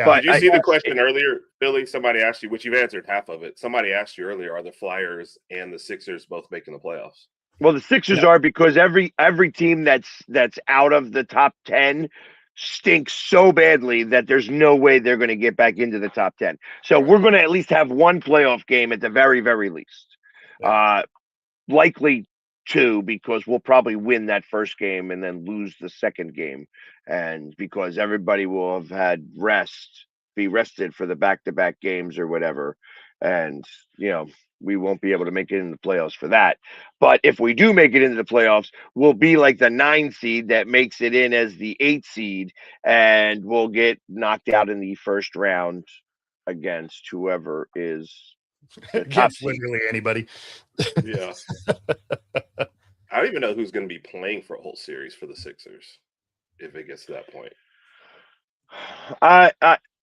But did you see the question earlier, Billy? Somebody asked you, which you've answered half of it. Somebody asked you earlier, are the Flyers and the Sixers both making the playoffs? Well, the Sixers are, because every team that's out of the top 10 stinks so badly that there's no way they're going to get back into the top 10. So we're going to at least have one playoff game at the very, very least. Likely two, because we'll probably win that first game and then lose the second game. And because everybody will have had be rested for the back-to-back games or whatever. And, we won't be able to make it in the playoffs for that. But if we do make it into the playoffs, we'll be like the 9 seed that makes it in as the 8 seed, and we'll get knocked out in the first round against whoever is the top Against seed. literally anybody. Yeah. I don't even know who's going to be playing for a whole series for the Sixers if it gets to that point.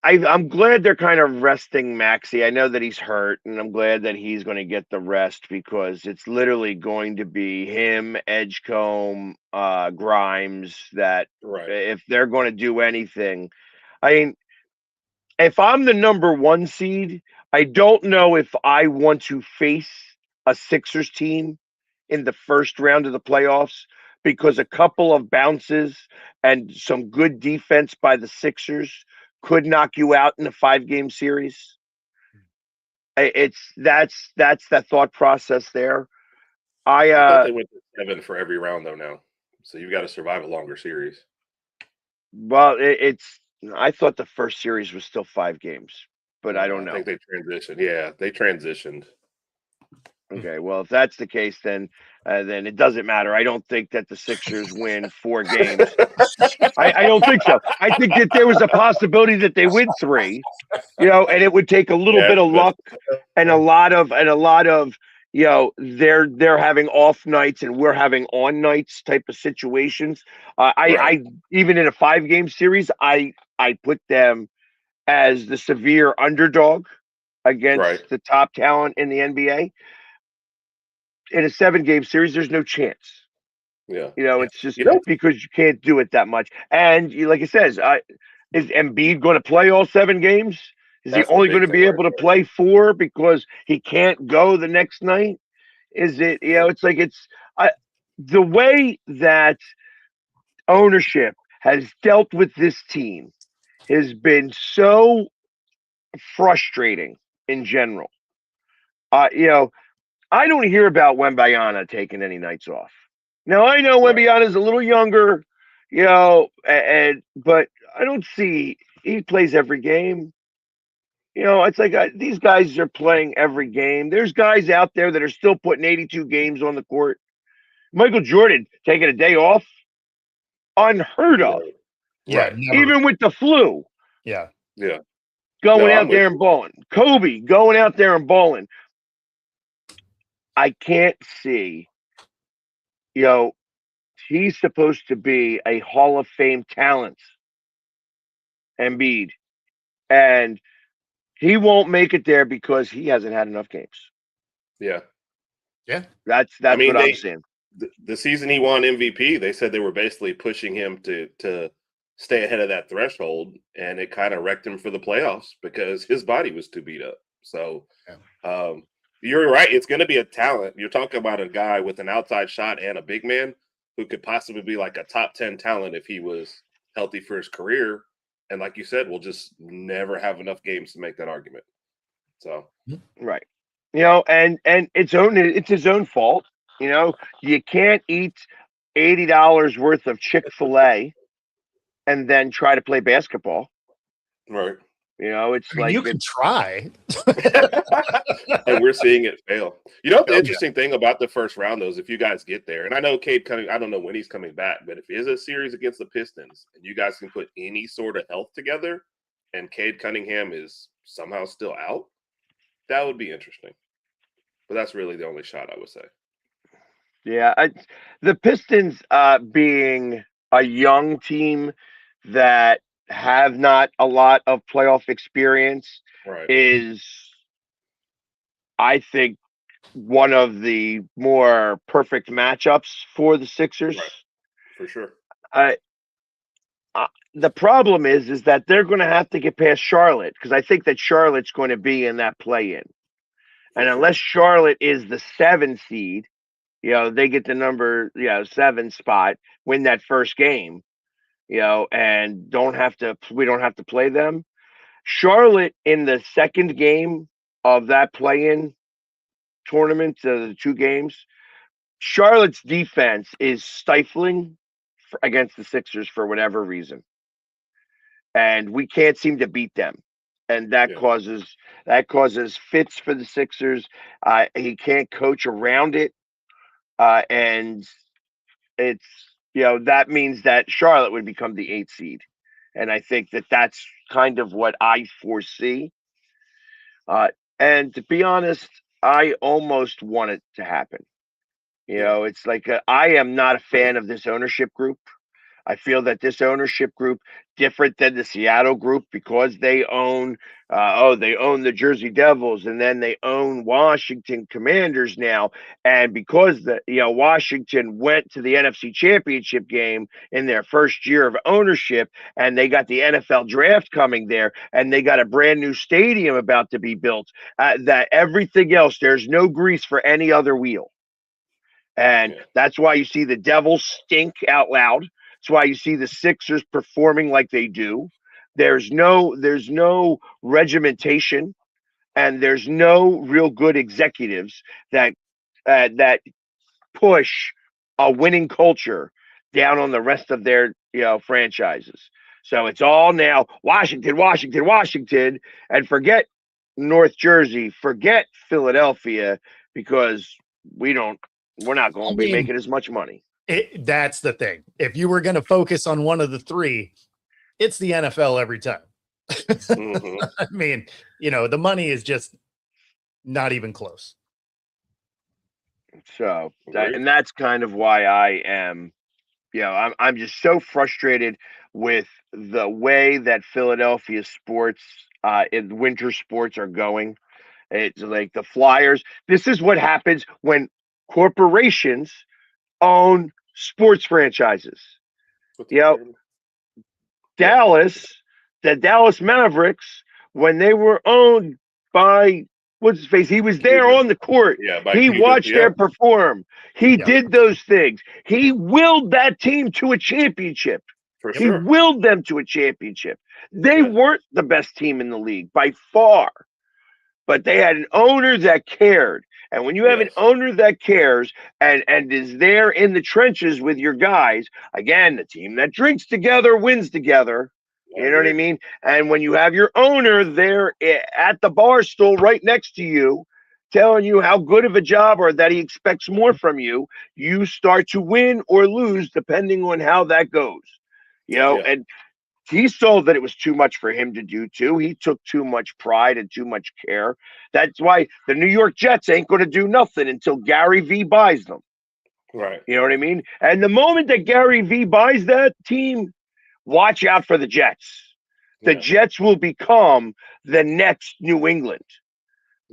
I'm glad they're kind of resting Maxey. I know that he's hurt, and I'm glad that he's going to get the rest, because it's literally going to be him, Edgecombe, Grimes, that if they're going to do anything. I mean, if I'm the number 1 seed, I don't know if I want to face a Sixers team in the first round of the playoffs, because a couple of bounces and some good defense by the Sixers could knock you out in a 5-game series. That's the thought process there. I thought they went to 7 for every round though now, so you've got to survive a longer series. Well, I thought the first series was still 5 games, but I don't know. I think they transitioned. Yeah, they transitioned. Okay, well, if that's the case, then it doesn't matter. I don't think that the Sixers win 4 games. I don't think so. I think that there was a possibility that they win 3, and it would take a little bit of luck and a lot of they're having off nights and we're having on nights type of situations. I even in a 5-game series, I put them as the severe underdog against the top talent in the NBA. In a 7-game series, there's no chance. Yeah. It's just because you can't do it that much. And like it says, is Embiid going to play all 7 games? Is he only going to be able to play 4 because he can't go the next night? Is it, it's like the way that ownership has dealt with this team has been so frustrating in general. I don't hear about Wembanyama taking any nights off. Now, I know Wembanyama's a little younger, but I don't see he plays every game. It's like these guys are playing every game. There's guys out there that are still putting 82 games on the court. Michael Jordan taking a day off, unheard of. Yeah, even with the flu. Yeah. Going out there and balling. Kobe going out there and balling. I can't see, he's supposed to be a Hall of Fame talent, Embiid, and he won't make it there because he hasn't had enough games. Yeah. That's what I'm saying. The season he won MVP, they said they were basically pushing him to stay ahead of that threshold, and it kind of wrecked him for the playoffs because his body was too beat up. So, you're right. It's going to be a talent. You're talking about a guy with an outside shot and a big man who could possibly be like a top 10 talent if he was healthy for his career. And like you said, we'll just never have enough games to make that argument. So, right. And it's his own fault. You can't eat $80 worth of Chick-fil-A and then try to play basketball. Right. It's like you can try. And we're seeing it fail. The interesting thing about the first round, though, is if you guys get there, and I know Cade coming, I don't know when he's coming back, but if it is a series against the Pistons and you guys can put any sort of health together and Cade Cunningham is somehow still out, that would be interesting. But that's really the only shot I would say. Yeah. The Pistons being a young team that have not a lot of playoff experience is, I think, one of the more perfect matchups for the Sixers. For sure. The problem is that they're going to have to get past Charlotte, because I think that Charlotte's going to be in that play-in. And unless Charlotte is the 7 seed, they get the number 7 spot, win that first game. and we don't have to play them. Charlotte in the second game of that play-in tournament, the 2 games, Charlotte's defense is stifling against the Sixers for whatever reason, and we can't seem to beat them, and that causes fits for the Sixers. He can't coach around it, and it's that means that Charlotte would become the 8th seed, and I think that that's kind of what I foresee. And to be honest, I almost want it to happen. It's like I am not a fan of this ownership group. I feel that this ownership group, different than the Seattle group, because they own the Jersey Devils, and then they own Washington Commanders now, and because Washington went to the NFC Championship game in their first year of ownership, and they got the NFL draft coming there, and they got a brand new stadium about to be built, that everything else, there's no grease for any other wheel. And that's why you see the Devils stink out loud. That's why you see the Sixers performing like they do. There's no regimentation, and there's no real good executives that push a winning culture down on the rest of their franchises. So it's all now Washington, Washington, Washington, and forget North Jersey, forget Philadelphia, because we're not going to be making as much money. That's the thing. If you were going to focus on one of the 3, it's the NFL every time. Mm-hmm. I mean, the money is just not even close. So, and that's kind of why I am, I'm just so frustrated with the way that Philadelphia sports, in winter sports are going. It's like the Flyers. This is what happens when corporations own sports franchises. Dallas, the Dallas Mavericks, when they were owned by what's his face, he was there on the court. He watched them perform. He did those things. He willed that team to a championship. He willed them to a championship. They weren't the best team in the league by far, but they had an owner that cared. And when you have an owner that cares and is there in the trenches with your guys, again, the team that drinks together wins together. You know what I mean? And when you have your owner there at the bar stool right next to you, telling you how good of a job or that he expects more from you, you start to win or lose depending on how that goes. And he saw that it was too much for him to do too. He took too much pride and too much care. That's why the New York Jets ain't going to do nothing until Gary V buys them. Right. You know what I mean? And the moment that Gary V buys that team, watch out for the Jets. The Jets will become the next New England.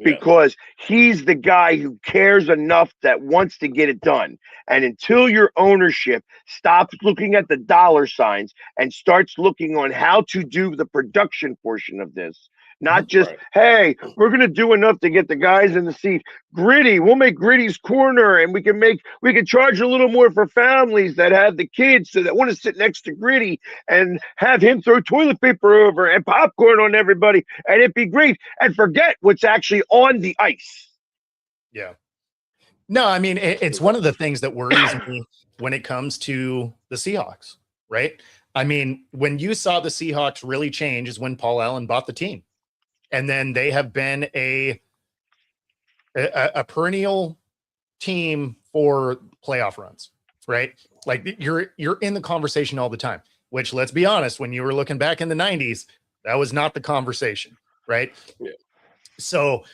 Because he's the guy who cares enough that wants to get it done. And until your ownership stops looking at the dollar signs and starts looking on how to do the production portion of this, not just, hey, we're going to do enough to get the guys in the seat. Gritty, we'll make Gritty's corner, and we can charge a little more for families that have the kids that want to sit next to Gritty and have him throw toilet paper over and popcorn on everybody, and it'd be great. And forget what's actually on the ice. Yeah. No, I mean, it's one of the things that worries me when it comes to the Seahawks, right? I mean, when you saw the Seahawks really change is when Paul Allen bought the team. And then they have been a perennial team for playoff runs, right? Like you're in the conversation all the time, which, let's be honest, when you were looking back in the 90s, that was not the conversation, right? Yeah. So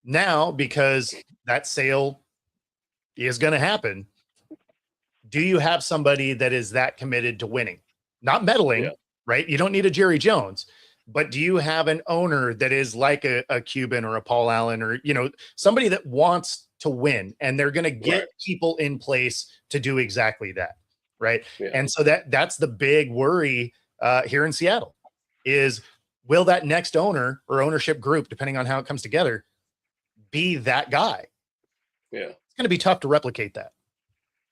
now, because that sale is going to happen, do you have somebody that is that committed to winning? Not meddling, right? You don't need a Jerry Jones. But do you have an owner that is like a Cuban or a Paul Allen or, somebody that wants to win, and they're going to get people in place to do exactly that, right? Yeah. And so that's the big worry here in Seattle is, will that next owner or ownership group, depending on how it comes together, be that guy? Yeah. It's going to be tough to replicate that.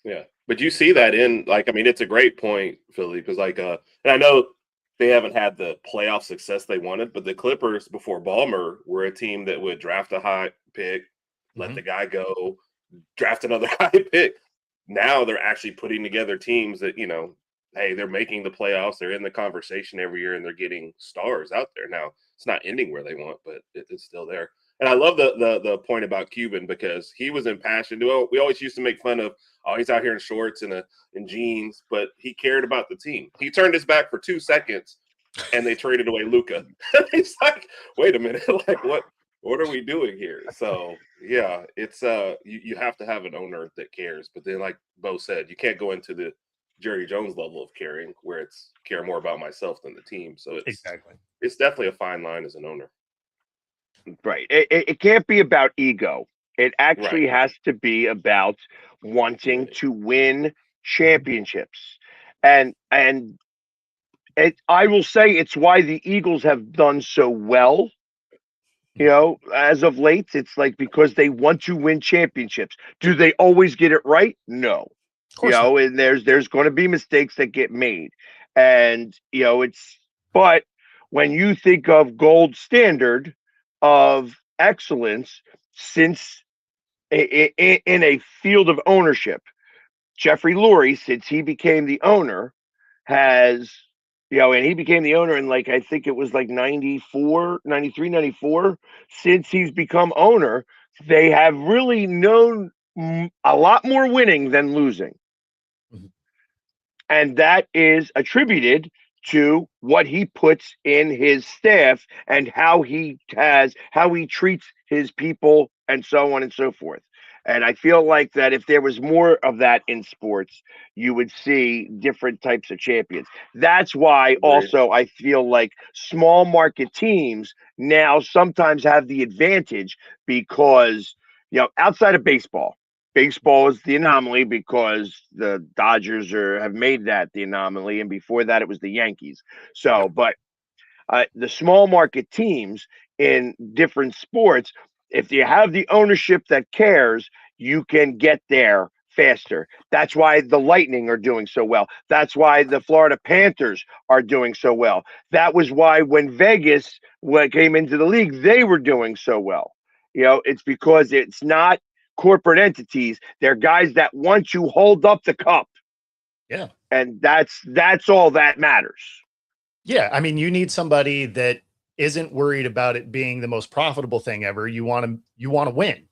Yeah. But you see that in like, I mean, it's a great point, Philly, because like, and I know they haven't had the playoff success they wanted, but the Clippers before Ballmer were a team that would draft a high pick, let the guy go, draft another high pick. Now they're actually putting together teams that, you know, hey, they're making the playoffs, they're in the conversation every year, and they're getting stars out there. Now it's not ending where they want, but it's still there. And I love the point about Cuban because he was impassioned. Well, we always used to make fun of, oh, he's out here in shorts and in jeans, but he cared about the team. He turned his back for 2 seconds, and they traded away Luka. It's like, wait a minute, like what are we doing here? So yeah, it's you have to have an owner that cares. But then, like Bo said, you can't go into the Jerry Jones level of caring, where it's care more about myself than the team. So it's definitely a fine line as an owner. Right. It can't be about ego. It actually has to be about wanting to win championships. And I will say it's why the Eagles have done so well. You know, as of late, it's like because they want to win championships. Do they always get it right? No. You know, and there's going to be mistakes that get made. And, you know, but when you think of gold standard of excellence since in a field of ownership, Jeffrey Lurie, since he became the owner, has, you know, and he became the owner in like, I think it was like 94, 93, 94. Since he's become owner, they have really known a lot more winning than losing. And that is attributed to what he puts in his staff and how he treats his people and so on and so forth. And I feel like that if there was more of that in sports, you would see different types of champions. That's why also I feel like small market teams now sometimes have the advantage because, you know, outside of baseball is the anomaly because the Dodgers have made that the anomaly. And before that, it was the Yankees. So, but the small market teams in different sports, if you have the ownership that cares, you can get there faster. That's why the Lightning are doing so well. That's why the Florida Panthers are doing so well. That was why when Vegas came into the league, they were doing so well. You know, it's because it's not corporate entities. They're guys that want to hold up the cup. Yeah. And that's all that matters. Yeah. I mean, you need somebody that isn't worried about it being the most profitable thing ever. You want to win.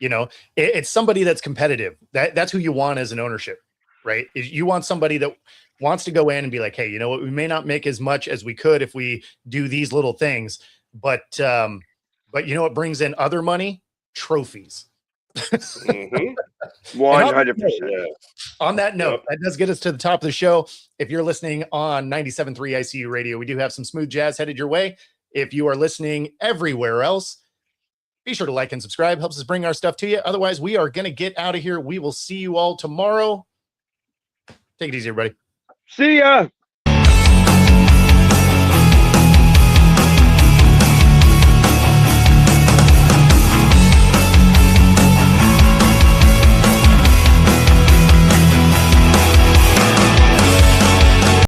You know, it's somebody that's competitive. That's who you want as an ownership, right? You want somebody that wants to go in and be like, hey, you know what? We may not make as much as we could if we do these little things, but you know what brings in other money? Trophies. 100%. On that note, that does get us to the top of the show. If you're listening on 97.3 ICU radio, we do have some smooth jazz headed your way. If you are listening everywhere else, be sure to like and subscribe. Helps us bring our stuff to you. Otherwise, we are going to get out of here. We will see you all tomorrow. Take it easy, everybody. See ya.